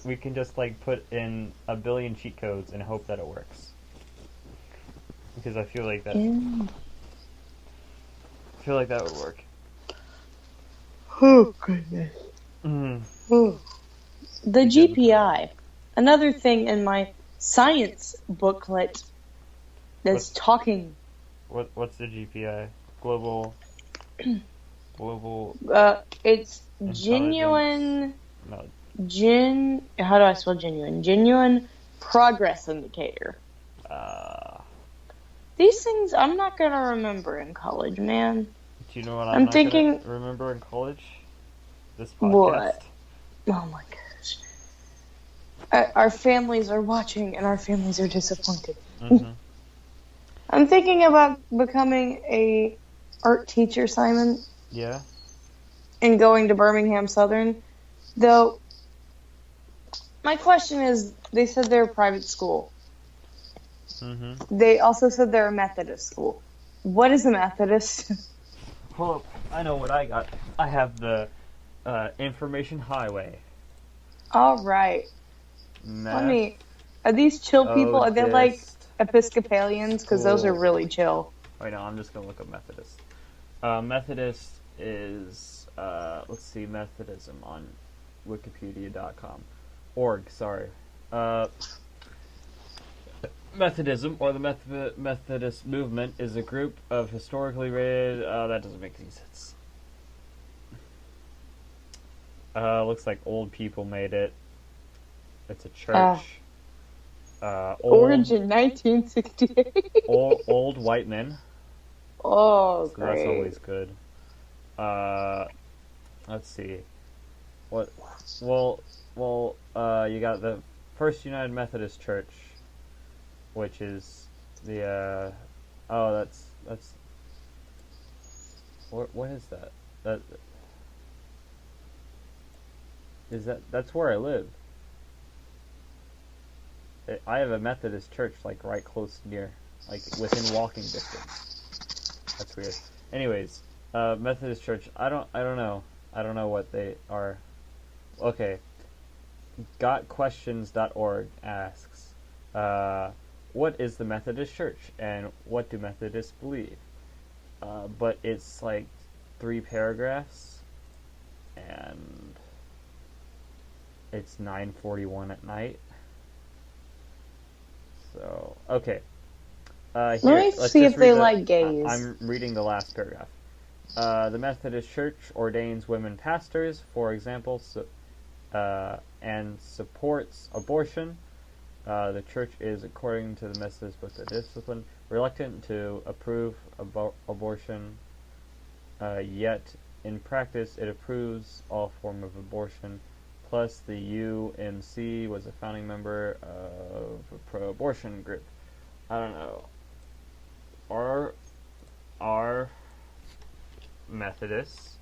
We can just, like, put in a billion cheat codes and hope that it works. Because I feel like that. Yeah. I feel like that would work. Oh, goodness. Mm. Oh. The GPI. Another thing in my science booklet that's talking. What's the GPI? Global. It's genuine. No. How do I spell genuine? Genuine progress indicator. These things I'm not gonna remember in college, man. Do you know what I'm not gonna remember in college? This podcast. What? Oh my gosh. Our families are watching and our families are disappointed. Mm-hmm. I'm thinking about becoming a art teacher, Simon. Yeah. And going to Birmingham Southern. Though, my question is, they said they're a private school. Mm-hmm. They also said they're a Methodist school. What is a Methodist? Well, I know what I got. I have the Information Highway. All right. Are these chill people? Are they like Episcopalians? Because those are really chill. Wait, no, I'm just going to look up Methodist. Methodist is, let's see, Methodism on Wikipedia.com. Sorry. Methodism, or the Methodist movement, is a group of historically rated... that doesn't make any sense. Looks like old people made it. It's a church. Origin 1968. old white men. Oh, so great. that's always good. let's see. What? You got the First United Methodist Church, which is the that's what is that? That's where I live. I have a Methodist church like right close near, like within walking distance. That's weird. Anyways, Methodist church. I don't know. I don't know what they are. Okay. Gotquestions.org asks, what is the Methodist Church and what do Methodists believe? But it's like 3 paragraphs and it's 9:41 at night. So, okay. Let me see if they like gays. I'm reading the last paragraph. The Methodist Church ordains women pastors, for example, and supports abortion. The church is, according to the Methodist Book of Discipline, reluctant to approve abortion, yet in practice it approves all form of abortion. Plus, the UMC was a founding member of a pro-abortion group. I don't know. Are Methodists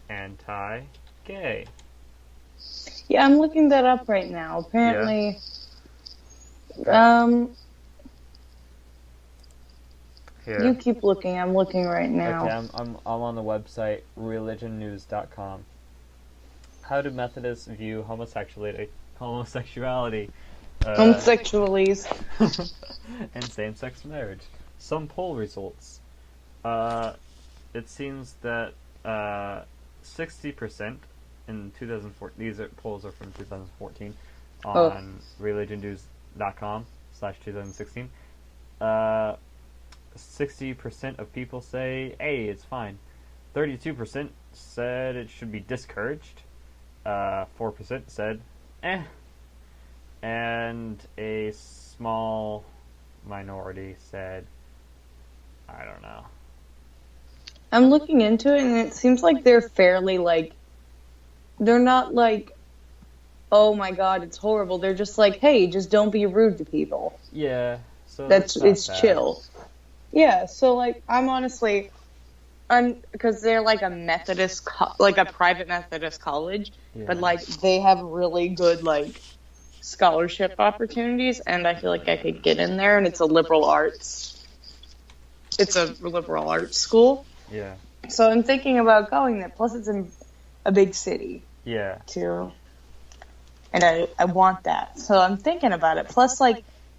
anti-gay? Yeah, I'm looking that up right now. Apparently, Here. You keep looking. I'm looking right now. Okay, I'm on the website religionnews.com. How do Methodists view homosexuality, Homosexualities, and same-sex marriage? Some poll results. It seems that 60% in 2014. These polls are from 2014 on religionnews.com/2016. 60% of people say, "Hey, it's fine." 32% said it should be discouraged. 4% said, "Eh," and a small minority said, "I don't know." I'm looking into it, and it seems like they're fairly they're not like, "Oh my God, it's horrible." They're just like, "Hey, just don't be rude to people." Yeah, so it's chill. Yeah, so I'm honestly, because they're like a Methodist, like a private Methodist college, but they have really good scholarship opportunities, and I feel like I could get in there, and it's a liberal arts. It's a liberal arts school. Yeah. So I'm thinking about going there. Plus, it's in a big city. Yeah. Too. And I want that. So I'm thinking about it. Plus,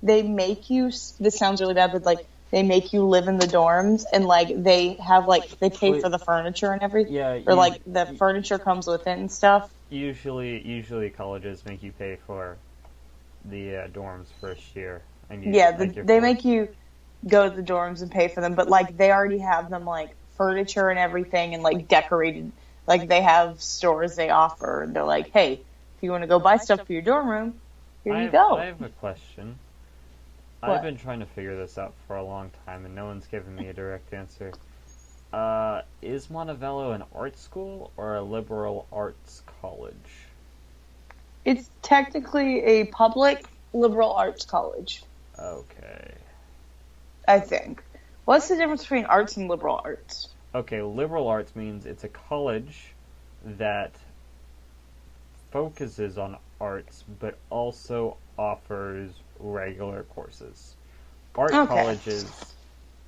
they make you. This sounds really bad, but they make you live in the dorms, and they have they pay for the furniture and everything. Yeah. Or the furniture comes with it and stuff. Usually colleges make you pay for the dorms first year. And they make you go to the dorms and pay for them, but they already have them furniture and everything and decorated. They have stores they offer, and they're like, "Hey, if you want to go buy stuff for your dorm room, here you go." I have a question. What? I've been trying to figure this out for a long time, and no one's given me a direct answer. Is Montevallo an art school or a liberal arts college? It's technically a public liberal arts college. Okay. I think. What's the difference between arts and liberal arts? Okay, liberal arts means it's a college that focuses on arts, but also offers regular courses. Art colleges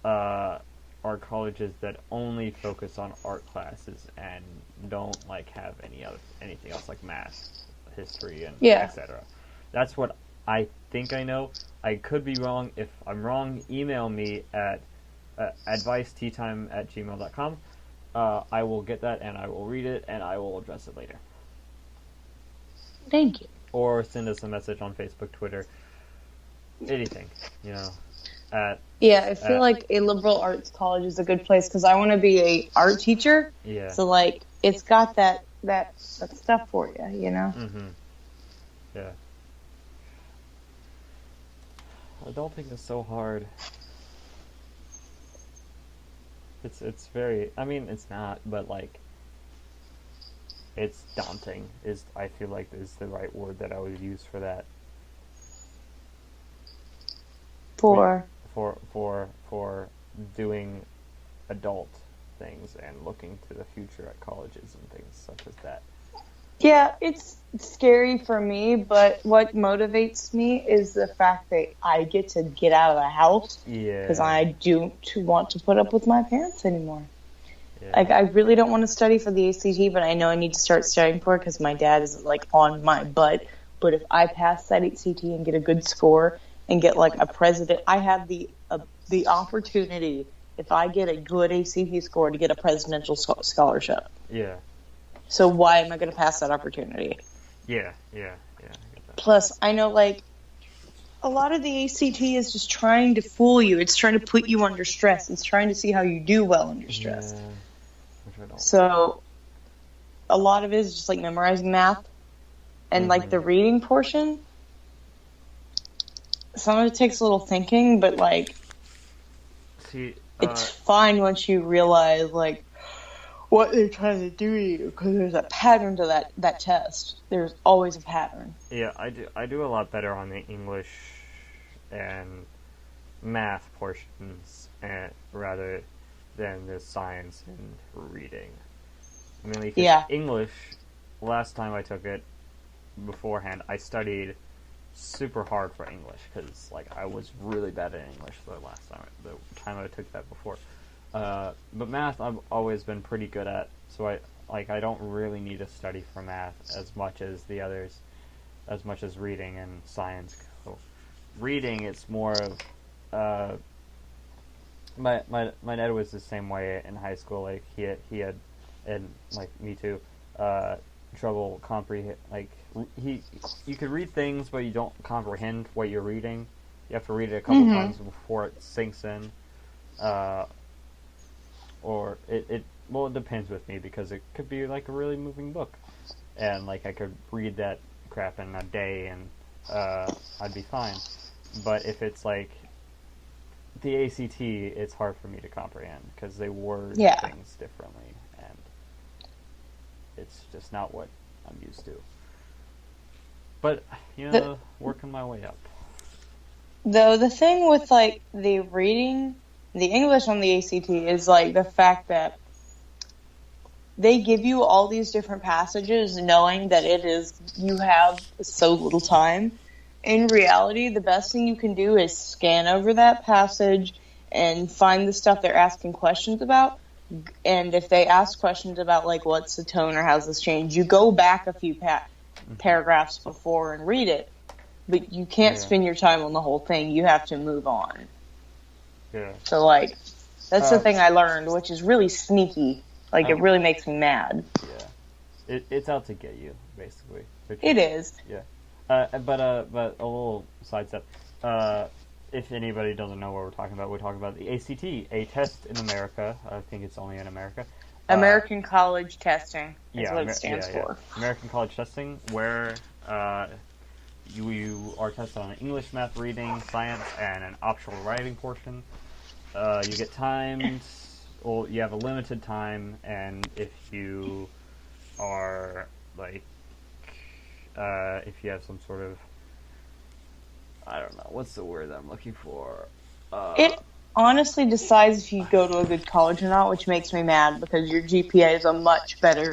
are colleges that only focus on art classes and don't have anything else like math, history, and etc. That's what I think I know. I could be wrong. If I'm wrong, email me at adviceteatime@gmail.com. I will get that and I will read it and I will address it later. Thank you. Or send us a message on Facebook, Twitter, anything, I feel like a liberal arts college is a good place because I want to be a art teacher. Yeah. So it's got that stuff for you, Mm-hmm. Yeah. Adulting is so hard. It's very. I mean, it's not, but like, it's daunting. Is I feel like is the right word that I would use for that. For For doing adult things and looking to the future at colleges and things such as that. Yeah, it's scary for me, but what motivates me is the fact that I get out of the house Yeah. because I don't want to put up with my parents anymore. Yeah. Like, I really don't want to study for the ACT, but I know I need to start studying for it because my dad is, like, on my butt. But if I pass that ACT and get a good score and get, like, a president, I have the opportunity, if I get a good ACT score, to get a presidential scholarship. Yeah. So why am I going to pass that opportunity? Yeah. I get that. Plus, I know, like, a lot of the ACT is just trying to fool you. It's trying to put you under stress. It's trying to see how you do well under stress. Yeah. Which I don't. So, a lot of it is just, like, memorizing math. And, like, the reading portion, some of it takes a little thinking, but, like, See, it's fine once you realize, like, what they're trying to do to you, because there's a pattern to that test. There's always a pattern. Yeah, I do a lot better on the English and math portions rather than the science and reading. I mean, like, Yeah. English, last time I took it beforehand, I studied super hard for English because, like, I was really bad at English the time I took that before. But math I've always been pretty good at, so I don't really need to study for math as much as the others, as much as reading and science. So reading, it's more of my dad was the same way in high school. Like he had and like me too, trouble comprehend. Like you could read things, but you don't comprehend what you're reading. You have to read it a couple times before it sinks in. Or it depends with me because it could be like a really moving book, and like I could read that crap in a day and I'd be fine. But if it's like the ACT, it's hard for me to comprehend because they word things differently, and it's just not what I'm used to. But working my way up. Though the thing with like the reading, the English on the ACT is like the fact that they give you all these different passages knowing that you have so little time. In reality, the best thing you can do is scan over that passage and find the stuff they're asking questions about. And if they ask questions about like what's the tone or how's this changed, you go back a few paragraphs before and read it. But you can't spend your time on the whole thing. You have to move on. Yeah. So, like, that's the thing I learned, which is really sneaky. Like, it really makes me mad. Yeah. It's out to get you, basically. It is. Yeah. But a little sidestep. If anybody doesn't know what we're talking about the ACT, a test in America. I think it's only in America. American College Testing is what it stands for. American College Testing, where you are tested on English, math, reading, science, and an optional writing portion. You get timed. Well, you have a limited time, and if you are like, if you have some sort of, I don't know, what's the word I'm looking for? It honestly decides if you go to a good college or not, which makes me mad because your GPA is a much better.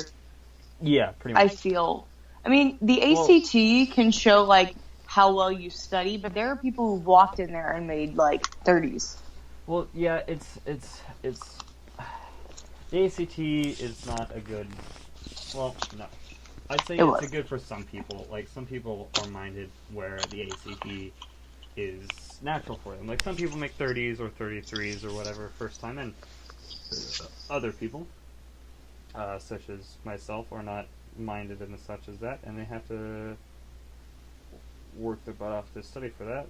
Yeah, pretty much. I feel. I mean, the ACT can show like how well you study, but there are people who've walked in there and made like 30s. Well, yeah, it's the ACT is not a good. Well, no, I'd say it's good for some people. Like some people are minded where the ACT is natural for them. Like some people make 30s or 33s or whatever first time in. Other people, such as myself, are not minded in such as that, and they have to work their butt off to study for that.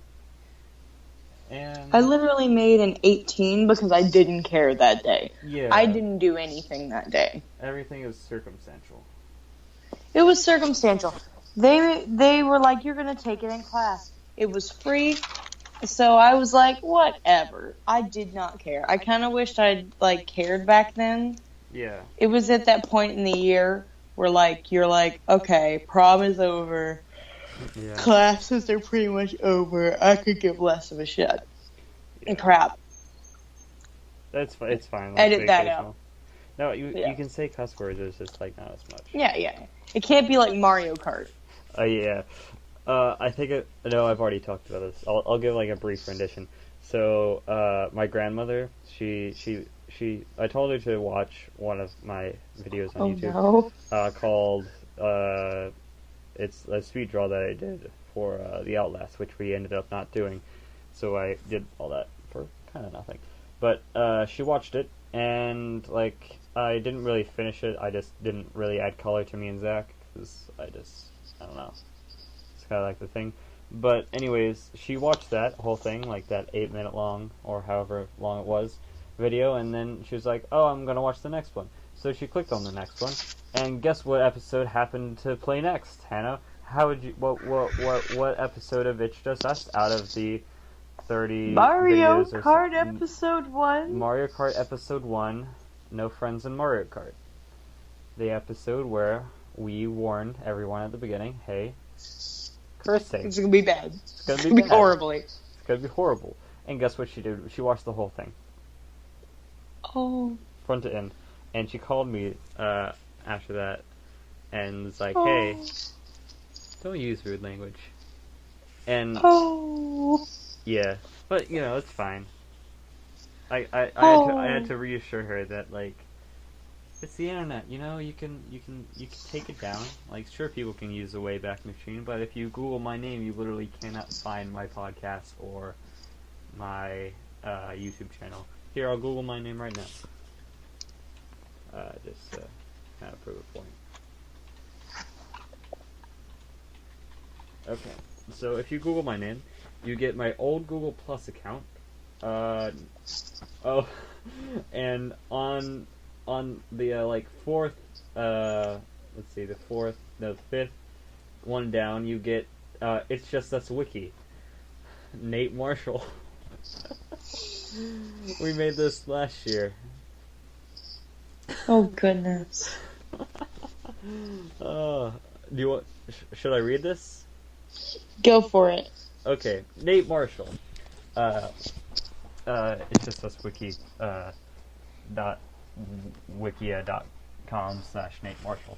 And I literally made an 18 because I didn't care that day. Yeah. I didn't do anything that day. Everything is circumstantial. It was circumstantial. They were like, you're going to take it in class. It was free. So I was like, whatever. I did not care. I kind of wished I'd like cared back then. Yeah. It was at that point in the year where like you're like, okay, prom is over, Yeah. classes are pretty much over. I could give less of a shit. Yeah. And crap. It's fine. Like, Edit that occasional. out. No, you Yeah. can say cuss words. It's just like not as much. Yeah. It can't be like Mario Kart. Yeah. I think no, I've already talked about this. I'll give like a brief rendition. So, my grandmother, I told her to watch one of my videos on YouTube. No. Called it's a speed draw that I did for the Outlast, which we ended up not doing. So I did all that for kind of nothing. But she watched it, and like I didn't really finish it. I just didn't really add color to me and Zach because I don't know. It's kind of like the thing. But anyways, she watched that whole thing, like that 8-minute long or however long it was video, and then she was like, "Oh, I'm gonna watch the next one." So she clicked on the next one, and guess what episode happened to play next, Hannah? How would you? What episode of It's Just Us out of the 30 Mario videos or Kart so? episode 1. Mario Kart episode 1, No Friends in Mario Kart. The episode where we warned everyone at the beginning, hey, cursing. It's gonna be bad. It's gonna It's gonna be bad. horribly. It's gonna be horrible. And guess what she did? She watched the whole thing, Oh. front to end. And she called me after that and was like, hey, don't use rude language. And yeah, but you know, it's fine. I had to reassure her that like it's the internet, you know, you can take it down. Like sure, people can use the Wayback Machine, but if you Google my name, you literally cannot find my podcast or my YouTube channel. Here, I'll Google my name right now. Just to kind of prove a point. Okay, so if you Google my name, you get my old Google Plus account. And on the like fourth, let's see, the fifth one down, you get It's Just Us Wiki. Nate Marshall. We made this last year. Oh goodness. Do you want? Should I read this? Go for it. Okay, Nate Marshall. It's Just Us Wiki. Wikia.com/Nate Marshall.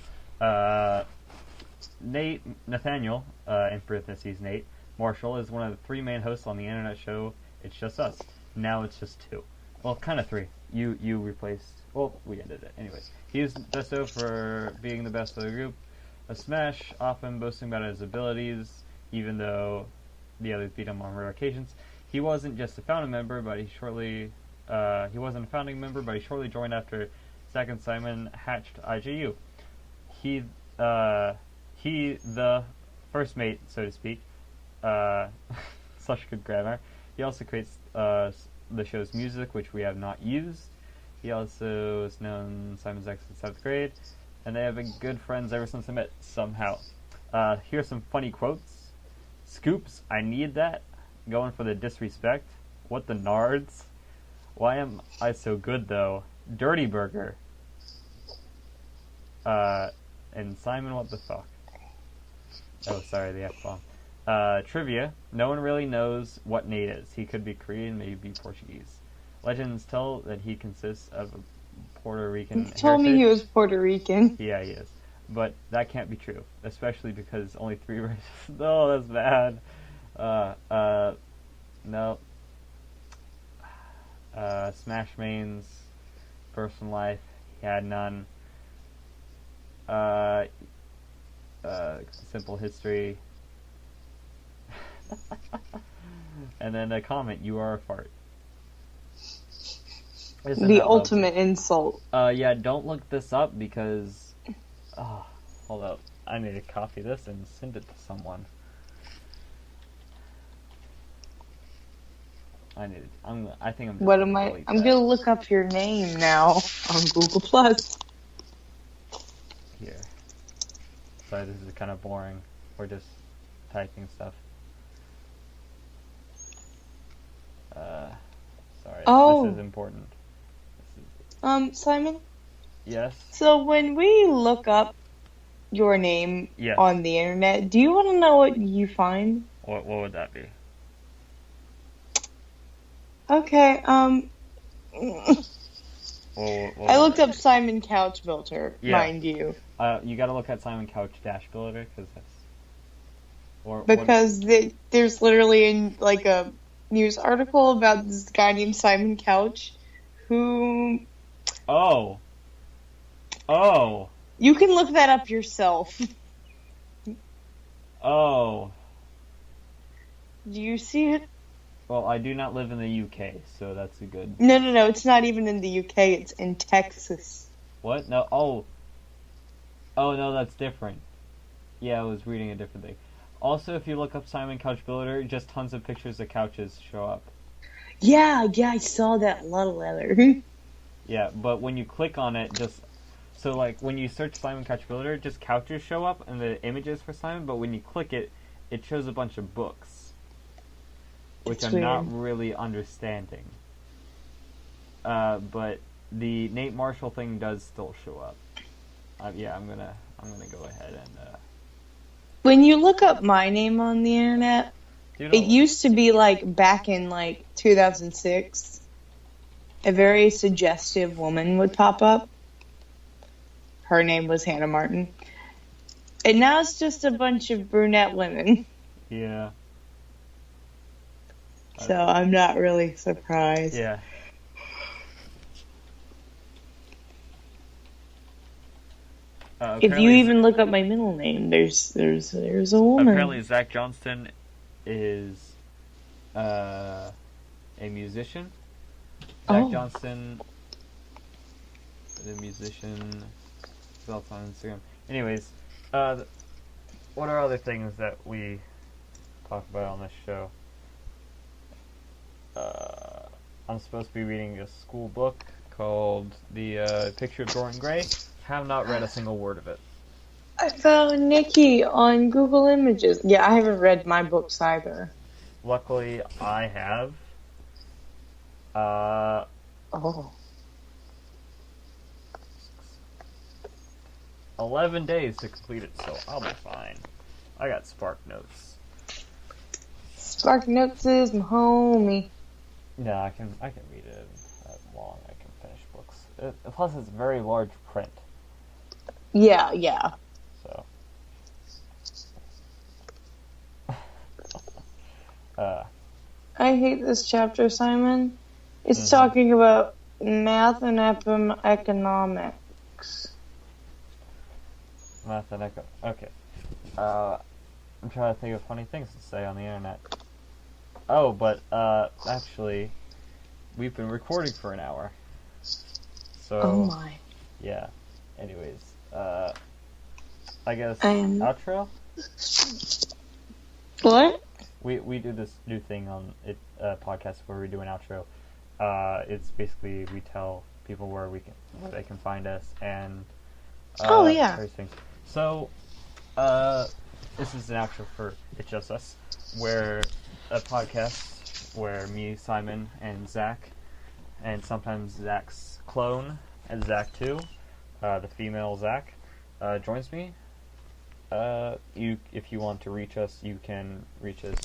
Nathaniel, in parentheses, Nate Marshall is one of the 3 main hosts on the internet show It's Just Us. Now it's just 2. Well, kind of 3. You replaced. Well, we ended it. Anyways, he's best known for being the best of the group. A Smash, often boasting about his abilities, even though the others beat him on rare occasions. He wasn't just a founding member, but he wasn't a founding member, but he shortly joined after Zach and Simon hatched IGU. He the first mate, so to speak. Such good grammar. He also creates the show's music, which we have not used. He also is known Simon's ex in 7th grade, and they have been good friends ever since I met, somehow. Here's some funny quotes. Scoops, I need that. Going for the disrespect. What the nards? Why am I so good, though? Dirty Burger. And Simon, what the fuck? Oh, sorry, the F-bomb. Trivia. No one really knows what Nate is. He could be Korean, maybe Portuguese. Legends tell that he consists of a Puerto Rican You told me he was Puerto Rican. Yeah, he is. But that can't be true, especially because only 3 races. Oh, that's bad. No. Smash mains, personal life, he had none. Simple history. And then a comment, you are a fart. Isn't The that ultimate lovely? insult. Yeah, don't look this up because... hold up. I need to copy this and send it to someone. I think I'm just What gonna am I? delete I'm that. gonna look up your name now on Google Plus. Here. Sorry, this is kind of boring. We're just typing stuff. This is Oh, important. This Simon. yes. So when we look up your name Yes. on the internet, do you want to know what you find? What would that be? Okay, What I would looked that up Simon Couch Builder, be? Yeah. mind you, You got to look at Simon Couch Dash Builder because that's or what? because there's literally like a news article about this guy named Simon Couch, who Oh. Oh. you can look that up yourself. Oh. Do you see it? Well, I do not live in the UK, so that's a good. No, it's not even in the UK, it's in Texas. What? No. Oh. Oh no, that's different. Yeah, I was reading a different thing. Also, if you look up Simon Couch Builder, just tons of pictures of couches show up. Yeah, I saw that. A lot of leather. Yeah, but when you click on it, just so like when you search Simon Couch Builder, just couches show up and the images for Simon. But when you click it, it shows a bunch of books, which It's I'm not weird. really understanding. But the Nate Marshall thing does still show up. Yeah, I'm gonna go ahead and When you look up my name on the internet, do you it know. used to be like back in like 2006, a very suggestive woman would pop up. Her name was Hannah Martin. And now it's just a bunch of brunette women. Yeah. So I'm not really surprised. Yeah. If you Apparently, even look up my middle name, there's a woman. apparently Zach Johnston is a musician. Zach Oh. Johnston, the musician, is also on Instagram. Anyways, what are other things that we talk about on this show? I'm supposed to be reading a school book called The Picture of Dorian Gray. Have not read a single word of it. I found Nikki on Google Images. Yeah, I haven't read my books either. Luckily, I have. Oh. 11 days to complete it, so I'll be fine. I got Spark Notes. Spark Notes is my homie. Yeah, I can read it that long. I can finish books. Plus, it's very large print, Yeah. so. I hate this chapter, Simon. It's Mhm. talking about math and economics. Math and echo. Okay. I'm trying to think of funny things to say on the internet. Oh, but actually, we've been recording for an hour. So. Oh my. Yeah. Anyways, I guess I am- outro. What? We do this new thing on it podcast where we do an outro. It's basically we tell people where they can find us and Oh, yeah. various things. So this is an outro for It's Just Us, where a podcast where me, Simon, and Zach, and sometimes Zach's clone and Zach too, the female Zach, joins me. If you want to reach us, you can reach us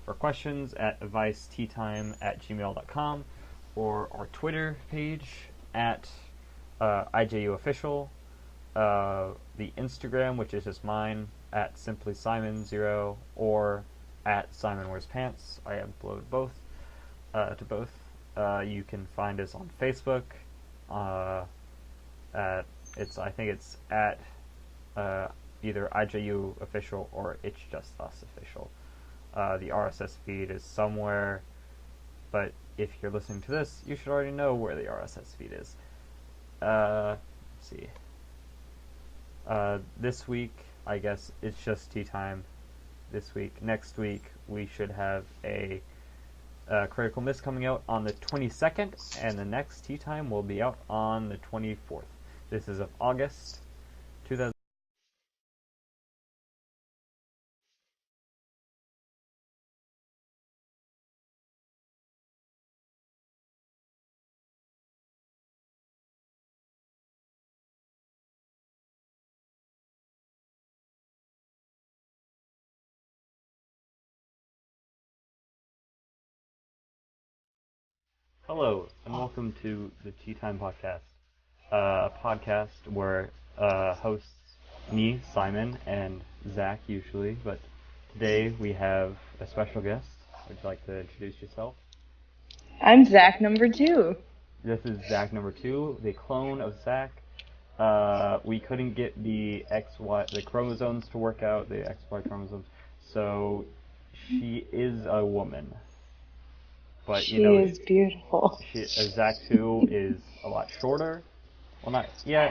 for questions at adviceteatime@gmail.com or our Twitter page at IJUofficial, the Instagram, which is just mine, at simplysimon0 or at simonwearspants. I upload both to both. You can find us on Facebook. I think it's at either IJU official or It's Just Us official. The RSS feed is somewhere, but if you're listening to this, you should already know where the RSS feed is. Let's see. This week, I guess it's just tea time. This week. Next week, we should have a Critical Miss coming out on the 22nd, and the next tea time will be out on the 24th. This is of August 2000. Hello, and welcome to the Tea Time Podcast, a podcast where hosts me, Simon, and Zach usually, but today we have a special guest. Would you like to introduce yourself? I'm Zach number 2. This is Zach number 2, the clone of Zach. We couldn't get the the chromosomes to work out, the XY chromosomes, so she is a woman. But She is beautiful. Zach 2 is a lot shorter. Well, not yet.